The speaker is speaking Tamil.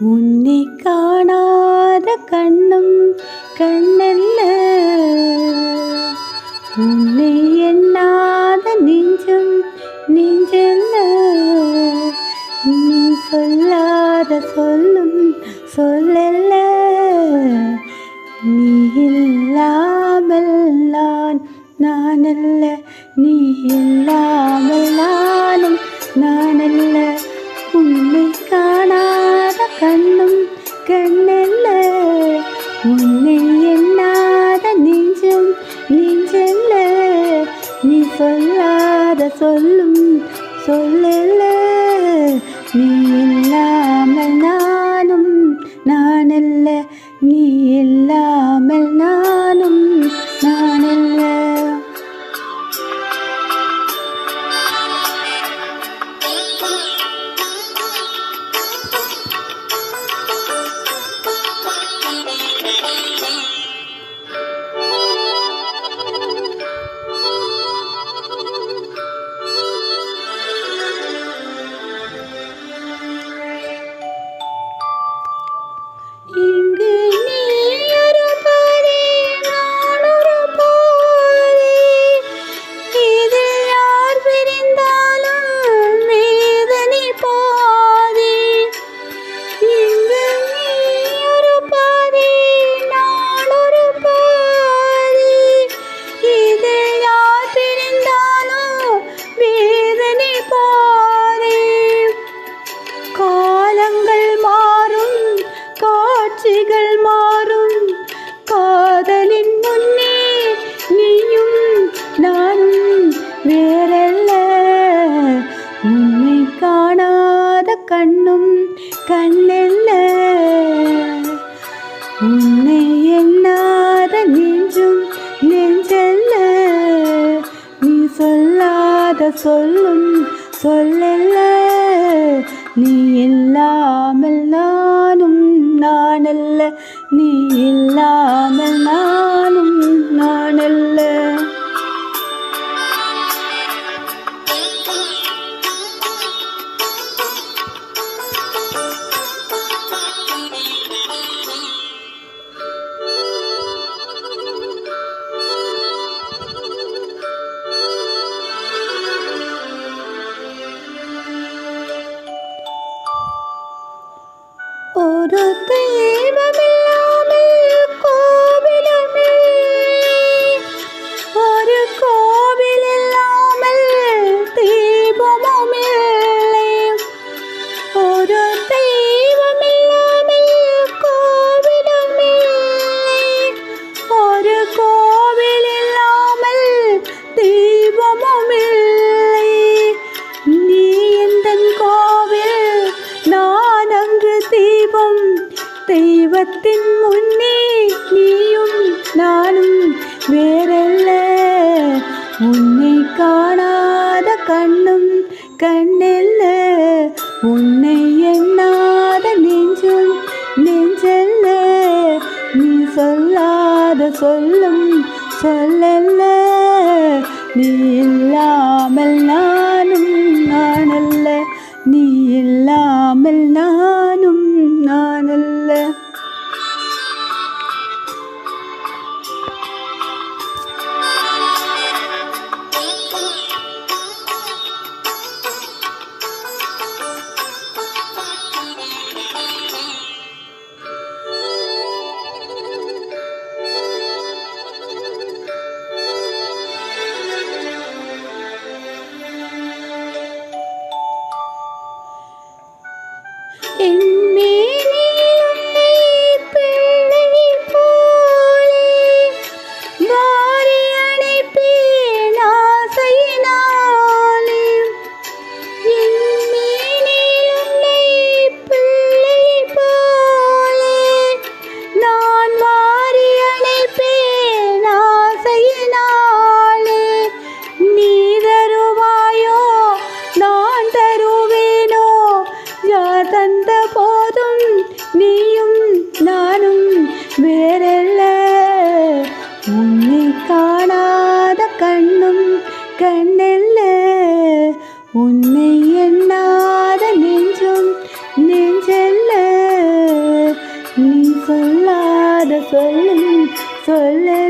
உன்னை காணாத கண்ணும் கண்ணல்ல, உன்னை எண்ணாத நெஞ்சும் நெஞ்சல்ல. நீ சொல்லாத சொல்லும் சொல்லல்ல, நீ இல்லாமல் நானல்ல, நீ இல்லாமல் நானல்ல. உன்னை காணாத கண்ணும் கண்ணல்ல, உன்னை எண்ணாத நெஞ்சும் நெஞ்சல்ல. நீ சொல்லாத சொல்லும் சொல்லல்ல, நீ இல்லாமல் நானல்ல, நீ இல்லாமல் நானல்ல. இங்கு நீ ஒரு பாதி, நான் ஒரு பாதி, இதில் யார் பிரிந்தாலும் வேதனை பாதி. இங்கு நீ ஒரு பாதி, நான் ஒரு பாதி, இதில் யார் பிரிந்தாலும் வேதனை பாதி. காலங்கள் மாறும், காட்சிகள் மாறும், காதலின் முன்னே நீயும் நானும் வேறல்ல. உன்னை காணாத கண்ணும் கண்ணல்ல, உன்னை எண்ணாத நெஞ்சும் நெஞ்சல்ல. நீ சொல்லாத சொல்லும் சொல்லல்ல, நீ இல்லாமல் நானல்ல, நீ இல்லாமல் நானல்ல. ஒரு தெய்வமில்லாமல் கோவிலுமில்லை, ஒரு கோவில் இல்லாமல் தீபமுமில்லை. ஒரு தெய்வமில்லாமல் கோவிலுமில்லை, ஒரு கோவில் இல்லாமல் தீபமுமில்லை. நீ எந்தன் கோவில், நான் அங்கு தீபம். தெய்வத்தின் முன்னே நீயும் நானும் வேறல்ல. உன்னை காணாத கண்ணும் கண்ணல்ல, உன்னை எண்ணாத நெஞ்சும் நெஞ்சல்ல. நீ சொல்லாத சொல்லும் சொல்லல்ல, நீ இல்லாமல் நானல்ல, நீ இல்லாமல் நானல்ல. என் மேனில் உன்னை பிள்ளை போலே வாரி அணைப்பேன் ஆசையினாலே. என் மேனில் உன்னை பிள்ளை போலே நான் வாரி அணைப்பேன் ஆசையினாலே. நீ தருவாயோ நான் தருவேனோ, யார் தந்த போதும் நீயும் நானும் வேறல்ல. உன்னை காணாத கண்ணும் கண்ணல்ல, உன்னை எண்ணாத நெஞ்சும் நெஞ்சல்ல. சொல்லும் சொல்லே